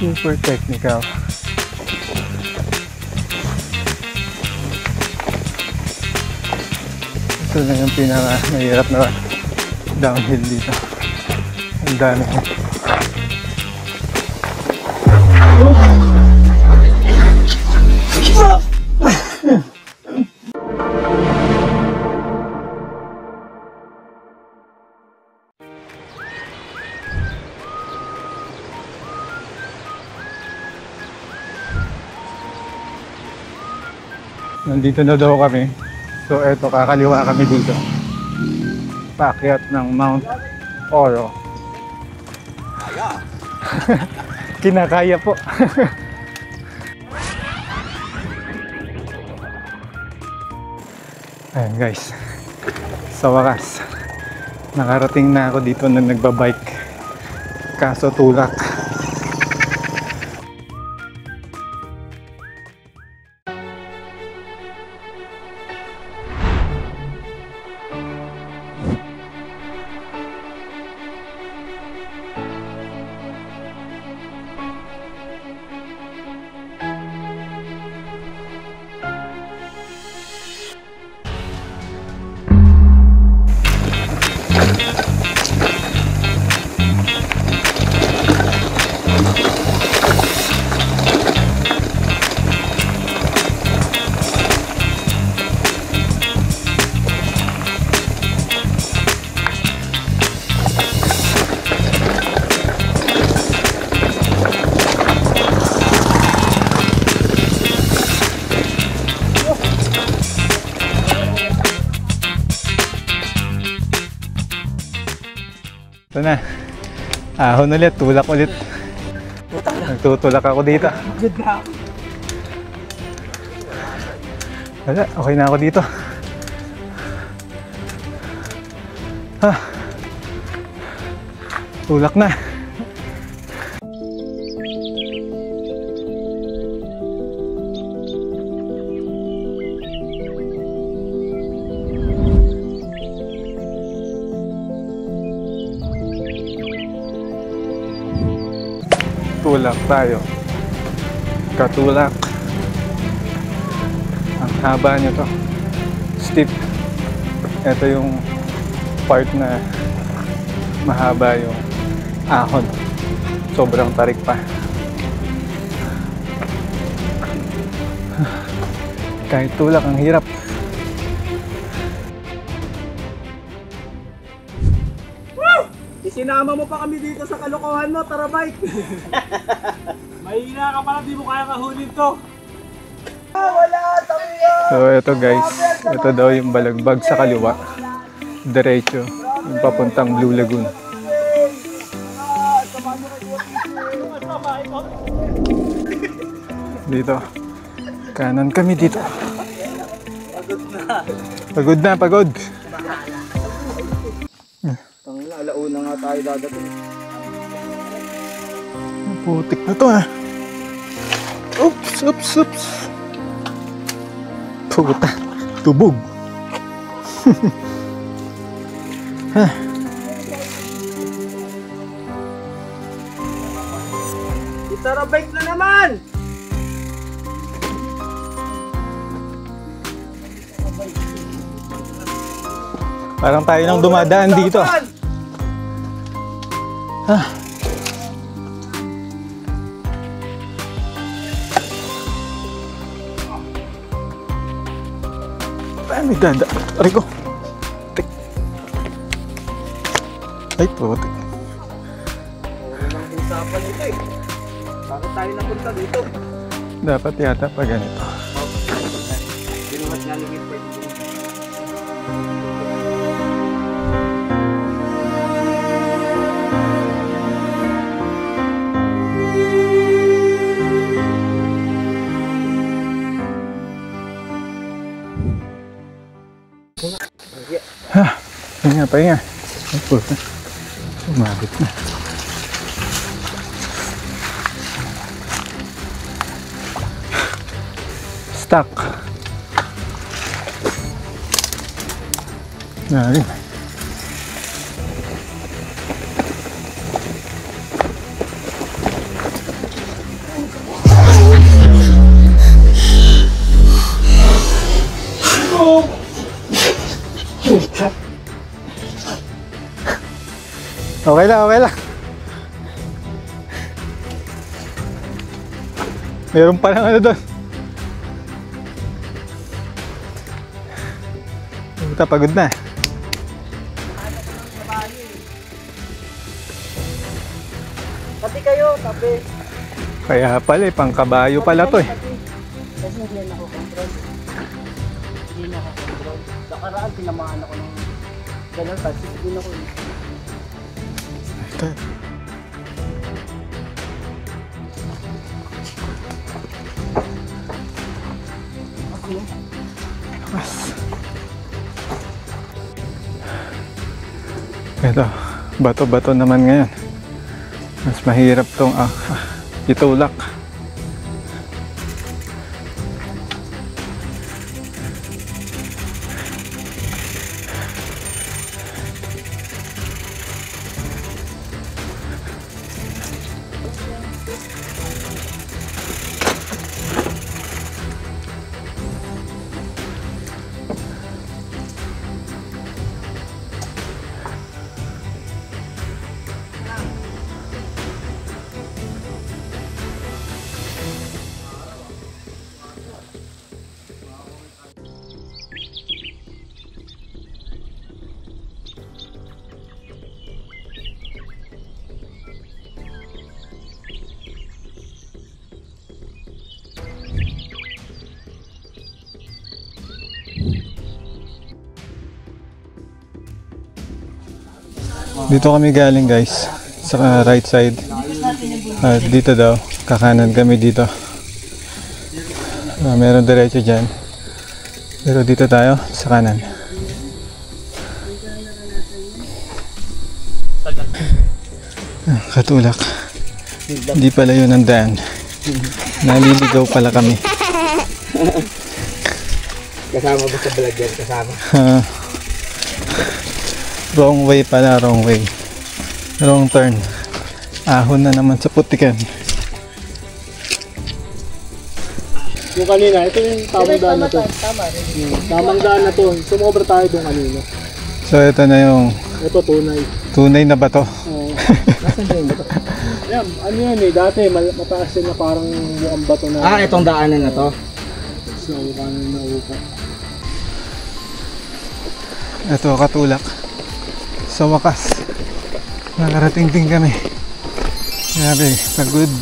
Super technical. Ito na yung pinaka mahirap na downhill dito. Ang dami. Nandito na daw kami. So eto, kakaliwa kami dito. Paakyat ng Mount Oro. Kinakaya po. Ayan guys, sa wakas nakarating na ako dito na nagbabike. Kaso tulak. Ito na. Ahon ulit, tulak ulit. Nagtutulak ako dito. Wala, okay na ako dito. Tulak na. Tulak tayo. Katulak. Ang haba nyo to. Steep. Ito yung part na mahaba yung ahon. Sobrang tarik pa. Kahit tulak, ang hirap. Sinama mo pa kami dito sa kalokohan mo, tara bike! Mahina ka pala, di mo kaya kahulin to! Wala! So ito guys, ito daw yung balagbag sa kaliwa. Diretso, yung papuntang Blue Lagoon. Dito, kanan kami dito. Pagod na! Pagod na, pagod! Alauna nga tayo dadating. Putik na to ah. Oops, oops, oops. Puta, tubog. Tara bike na naman! Parang tayo nang dumadaan dito. May dada. Rico. Tik. Ay, putik. Walang usapan ito eh. Bakit tayo napunta dito? Dapat yata pa ganito. Binuhat nga ni Gilbert. Pahinga, pahinga. Ay, puta. Sumabit na. Stuck. Nari. Okay lang, okay lang. Meron pa lang ano doon. Puta, pagod na. Pati kayo, tabi. Kaya pala eh, pangkabayo pala to eh. Kasi hindi na ako control. Hindi na ako control. Nakaraan, tinamaan ako ng gano'n, kasi hindi na ako. Ito. Mas. Ito, bato-bato naman ngayon. Mas mahirap tong itulak. Dito kami galing guys, sa right side. Dito daw, kakanan kami dito. Meron diretso dyan. Pero dito tayo, sa kanan. Katulak. Hindi pala yun ang daan. Naliligaw pala kami. Kasama ba sa vlog yan? Kasama? Wrong way pala, wrong way. Wrong turn. Ahon na naman sa putikan. Yung kanina, ito yung tamang daan na to. Tamang daan na to. Sumobra tayo doon kanina. So ito na yung Ito tunay. tunay na bato. Oo. Nasaan ba yung bato? Yan, ano yan eh. Dati mataas yun na parang mukhang bato na. Itong daanan na to. So, kanan na upa. Ito, katulak. Sa wakas, nakarating din kami. Grabe, pagod.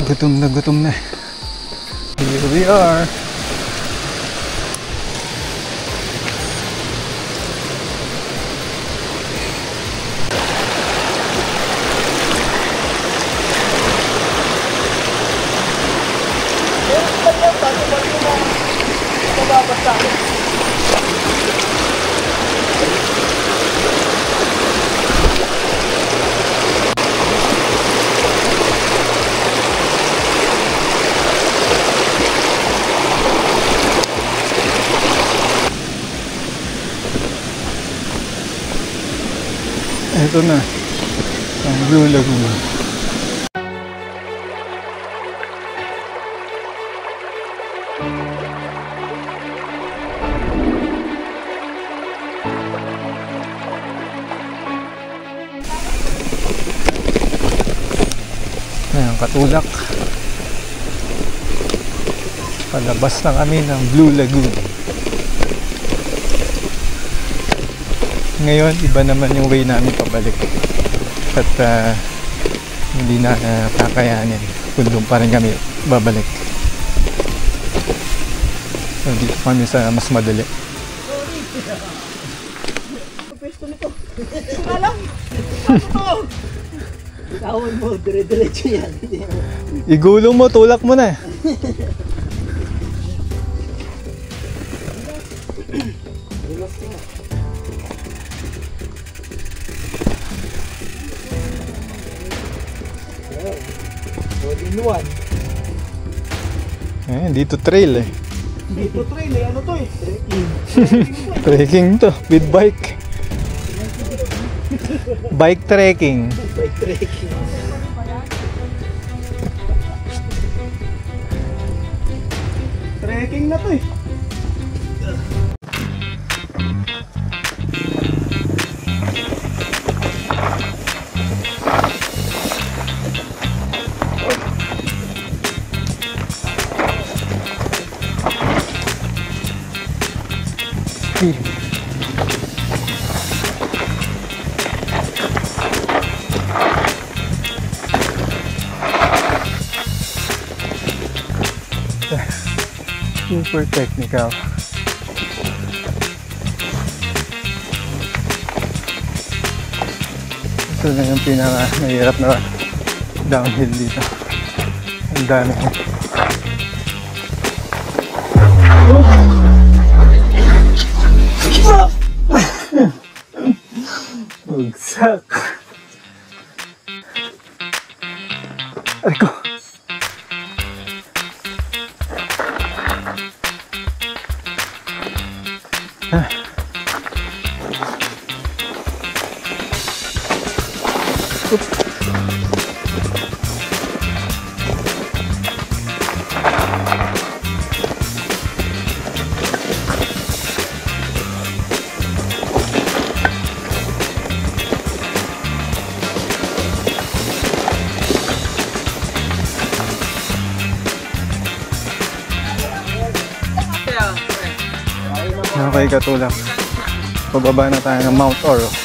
Gutom na gutom na. Here we are. Ito na, ang Blue Lagoon. Ayan, katulak. Palabas na kami ng Blue Lagoon. Ngayon, iba naman yung way namin pabalik. At hindi na kakayanin. Kundong pa rin kami babalik. So, dito kami sa mas madali. Pwesto nito. Alam! Ano? Tawon mo, dire-diretso yan. Igulong mo, tulak mo na. All-in-one. Dito trail eh. Dito trail eh. Ano to eh? Trekking. Trekking to, with bike. Bike trekking. Bike trekking. Trekking na to eh. see. Super technical. Ito na yung pinaka-mahirap na downhill dito. Ang dami. Bagsak. Aray ko. Okay, katulad. Pababa na tayo ng Mount Oro.